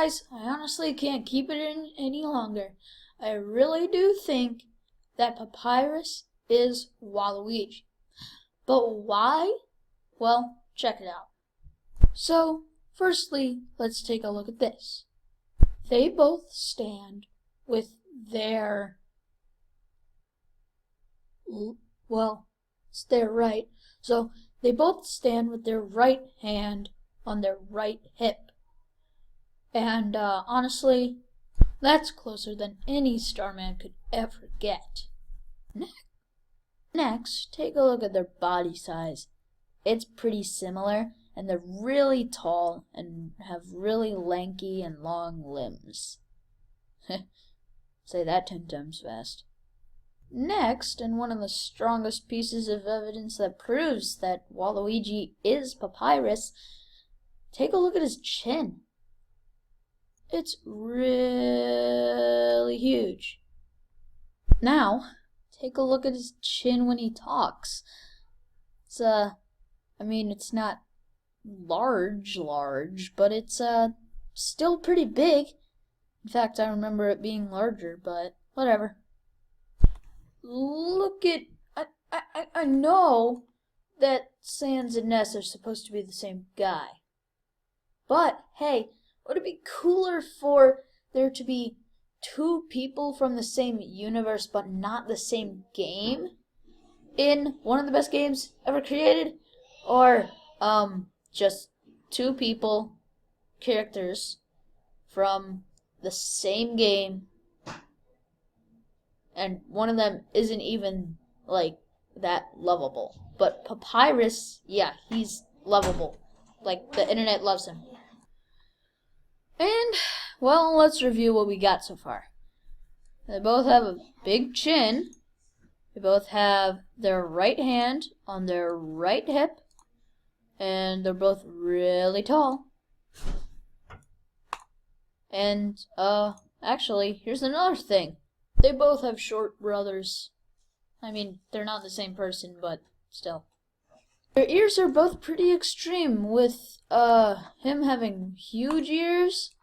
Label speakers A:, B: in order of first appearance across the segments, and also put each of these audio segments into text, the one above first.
A: guys, I honestly can't keep it in any longer. I really do think that Papyrus is Waluigi. But why? Well, check it out. So, firstly, let's take a look at this. They both stand with their, well, it's their right. So, they both stand with their right hand on their right hip. And honestly, that's closer than any Starman could ever get. Next, take a look at their body size. It's pretty similar, and they're really tall and have really lanky and long limbs. Say that 10 times fast. Next, and one of the strongest pieces of evidence that proves that Waluigi is Papyrus, take a look at his chin. It's really huge. Now, take a look at his chin when he talks. It's it's not large, but it's still pretty big. In fact, I remember it being larger, but whatever. Look at, I know that Sans and Ness are supposed to be the same guy. But, hey, would it be cooler for there to be two people from the same universe but not the same game in one of the best games ever created? Or, just two people, characters from the same game, and one of them isn't even, like, that lovable. But Papyrus, yeah, he's lovable. Like, the internet loves him. And, well, let's review what we got so far. They both have a big chin. They both have their right hand on their right hip. And they're both really tall. And, actually, here's another thing. They both have short brothers. I mean, they're not the same person, but still. Their ears are both pretty extreme, with, him having huge ears,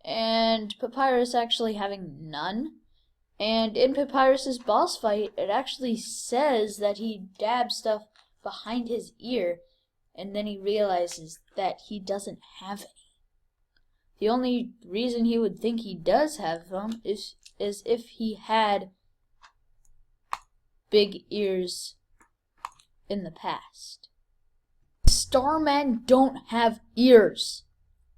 A: and Papyrus actually having none. And in Papyrus's boss fight, it actually says that he dabs stuff behind his ear, and then he realizes that he doesn't have any. The only reason he would think he does have them is if he had big ears in the past. Starmen don't have ears.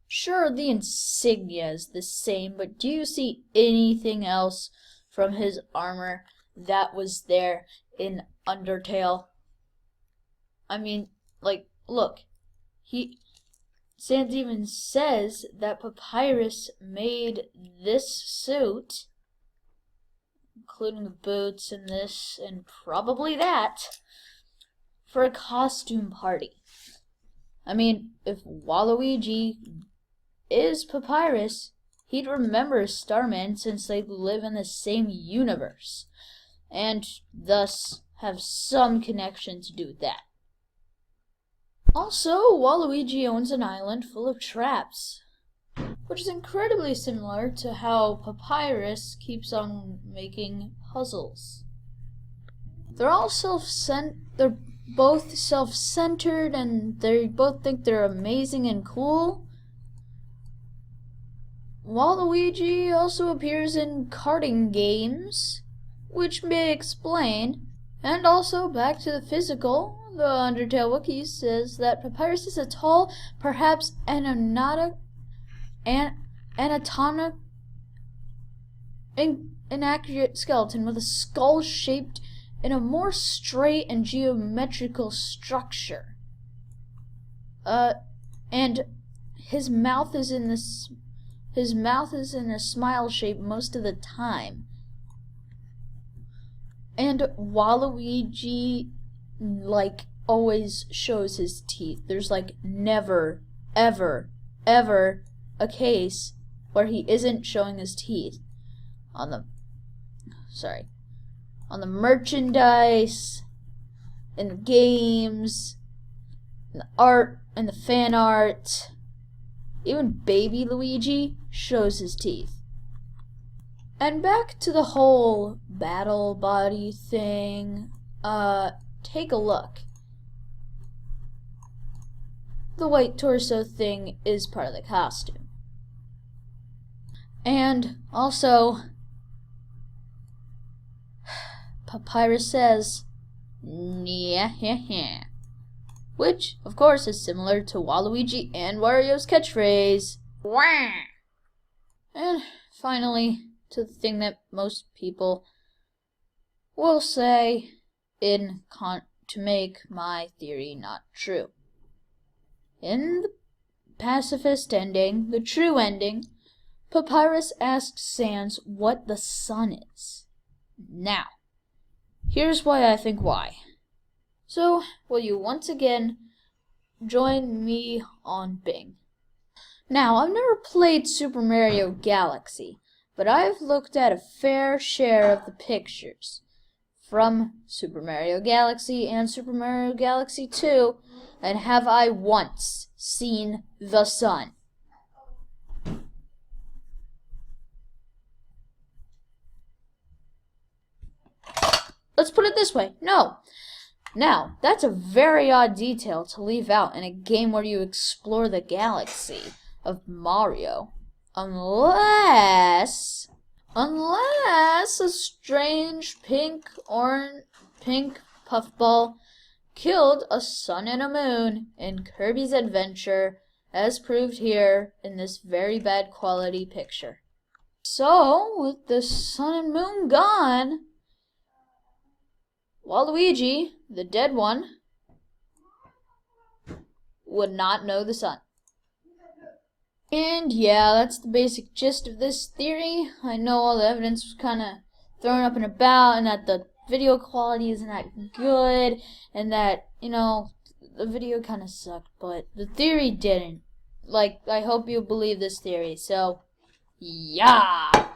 A: Sure, the insignia is the same, but do you see anything else from his armor that was there in Undertale? I mean, like, look, Sans even says that Papyrus made this suit, including the boots and this and probably that, for a costume party. I mean, if Waluigi is Papyrus, he'd remember Starman since they live in the same universe, and thus have some connection to do with that. Also, Waluigi owns an island full of traps, which is incredibly similar to how Papyrus keeps on making puzzles. They're both self-centered, and they both think they're amazing and cool. Waluigi also appears in karting games, which may explain. And also, back to the physical, the Undertale wiki says that Papyrus is a tall, perhaps inaccurate skeleton with a skull shaped in a more straight and geometrical structure. And his mouth is in a smile shape most of the time. And Waluigi, like, always shows his teeth. There's, like, never, ever, ever a case where he isn't showing his teeth. On the merchandise, in the games, in the art, in the fan art, Even baby Luigi shows his teeth. And back to the whole battle body thing. Take a look. The white torso thing is part of the costume. And also, Papyrus says, "Nyeh," which, of course, is similar to Waluigi and Wario's catchphrase, "Wah!" And finally, to the thing that most people will say to make my theory not true. In the pacifist ending, the true ending, Papyrus asks Sans what the sun is. Now, here's why I think why. So, will you once again join me on Bing? Now, I've never played Super Mario Galaxy, but I've looked at a fair share of the pictures from Super Mario Galaxy and Super Mario Galaxy 2, and have I once seen the sun? Let's put it this way, no. Now, that's a very odd detail to leave out in a game where you explore the galaxy of Mario. Unless a strange pink puffball killed a sun and a moon in Kirby's Adventure, as proved here in this very bad quality picture. So, with the sun and moon gone, Waluigi, the dead one, would not know the sun. And yeah, that's the basic gist of this theory. I know all the evidence was kind of thrown up and about, and that the video quality isn't that good, and that, the video kind of sucked, but the theory didn't. I hope you believe this theory, so, yeah!